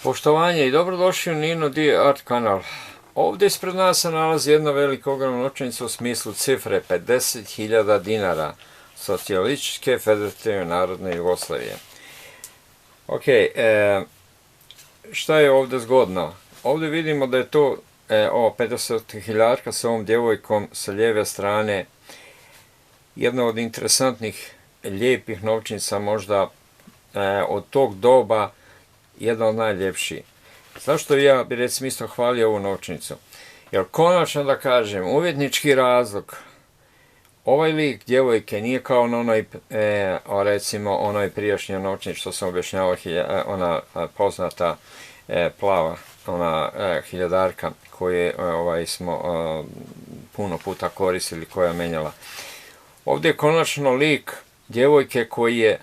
Poštovanje i dobrodošli u Nino D Art kanal. Ovdje ispred nas se nalazi jedna velika ogromna novčanica u smislu cifre 50.000 dinara Socijalističke federativne narodne Jugoslavije. Ok, šta je ovdje zgodno? Ovdje vidimo da je to 50.000 sa ovom djevojkom sa lijeve strane, jedna od interesantnih, lijepih novčanica, možda od tog doba jedna od najljepših. Zašto ja bi recimo isto hvalio ovu novčanicu? Jer konačno da kažem, uvjetnički razlog, ovaj lik djevojke nije kao na onoj, recimo, onoj prijašnjoj novčanici što sam objašnjavao, ona poznata plava, ona hiljadarka koju smo puno puta koristili, koja je menjala. Ovdje je konačno lik djevojke koji je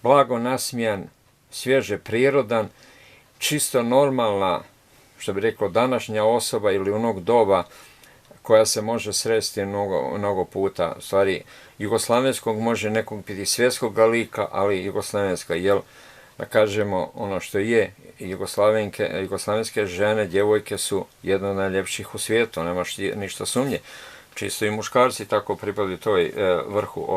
blago nasmijan, svježe prirodan, čisto normalna, što bi rekao, današnja osoba ili onog doba koja se može sresti mnogo puta. U stvari, jugoslavenskog može nekog biti svjetskog lika, ali jugoslavenska, jer da kažemo ono što je, jugoslavenske žene, djevojke su jedna od najljepših u svijetu, nemaš ništa sumnje. Čisto i muškarci tako pripadaju toj vrhu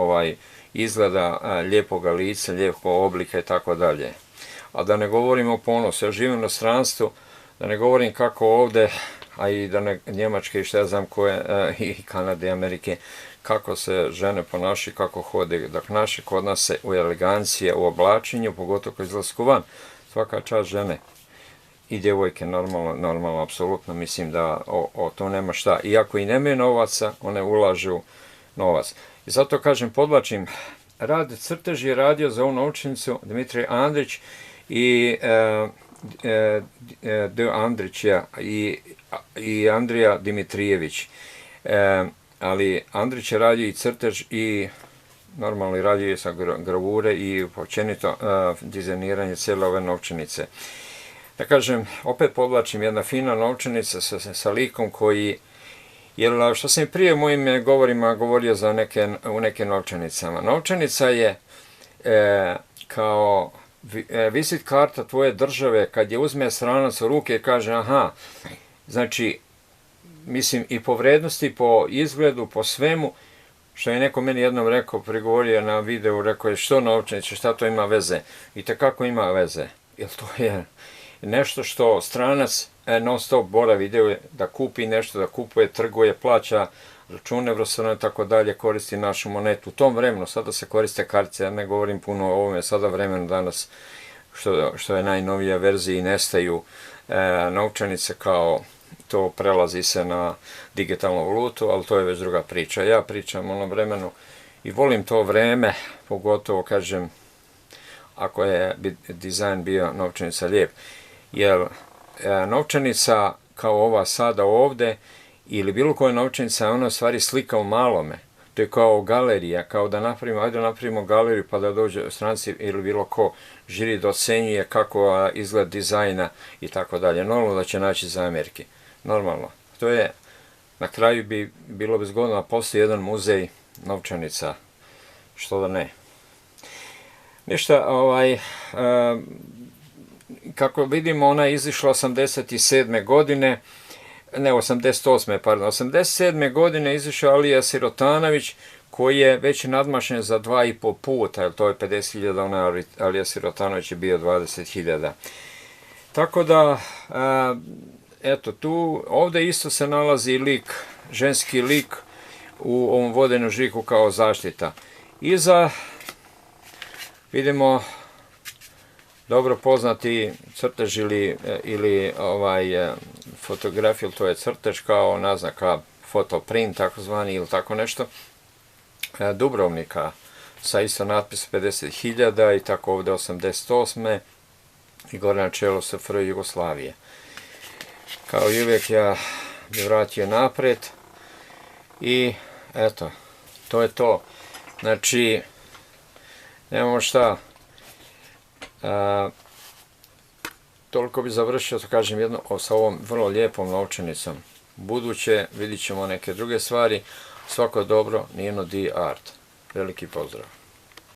izgleda lijepoga lica, lijepog oblika i tako dalje. A da ne govorimo o ponosu, ja živim na stranstvu, da ne govorim kako ovdje, a i da ne Njemačke i šta ja znam koje, i Kanade i Amerike, kako se žene ponašaju, kako hode, dok naše kod nas se u elegancije, u oblačenju, pogotovo kod izlasku van, svaka čast žene i djevojke, normalno, apsolutno, mislim da o to nema šta. Iako i nemaju novaca, one ulažu novac. I zato kažem, podvlačim, crtež je radio za ovu novčanicu Dimitrij Andrić i D. Andrić i Andrija Dimitrijević. Ali Andrić je radio i crtež i normalno radio je sa gravure i općenito dizajniranje cijele ove novčanice. Da kažem, opet podvlačim, jedna fina novčanica sa likom koji, jer što sam i prije u mojim govorima govorio u nekim novčanicama. Novčanica je kao visit karta tvoje države, kad je uzme stranac u ruke i kaže aha, znači, mislim i po vrednosti, po izgledu, po svemu, što je neko meni jednom rekao, prigovorio na videu, rekao je što novčanica, šta to ima veze? I tekako ima veze, jer to je nešto što stranac non stop boravi, da kupi nešto, da kupuje, trguje, plaća račune, vrstano i tako dalje, koristi našu monetu. U tom vremenu, sada se koriste kartice, ja ne govorim puno o ovome, sada vremenu danas, što je najnovija verzija i nestaju novčanice, kao to prelazi se na digitalnu valutu, ali to je već druga priča. Ja pričam o onom vremenu i volim to vreme, pogotovo, kažem, ako je dizajn bio novčanica lijep. Jer novčanica kao ova sada ovdje ili bilo koja novčanica, ona u stvari slika u malome. To je kao galerija, kao da napravimo galeriju pa da dođe stranci ili bilo ko žiri da ocenjuje kako izgled dizajna i tako dalje. Normalno da će naći zamjerke. Normalno. To je, na kraju bi bilo zgodno da postoji jedan muzej novčanica. Što da ne. Ništa, kako vidimo, ona je izišla 87. godine, ne, 88. pardon, 87. godine izišao Alija Sirotanović, koji je već nadmašen za 2,5 puta, jer to je 50.000, ona Alija Sirotanović je bio 20.000. Tako da, eto, ovdje isto se nalazi lik, ženski lik u ovom vodenom žiku kao zaštita. Iza vidimo dobro poznati crtež ili fotografiju, to je crtež kao naznaka fotoprint takozvani ili tako nešto, Dubrovnika sa isto natpis 50.000 i tako ovdje 88. i gore na čelo SFRJ Jugoslavije. Kao i uvijek ja bi vratio naprijed i eto, to je to. Znači, nemamo šta. Toliko bi završio, to kažem, sa ovom vrlo lijepom novčanicom. Buduće vidit ćemo neke druge stvari. Svako dobro, Nino D Art. Veliki pozdrav.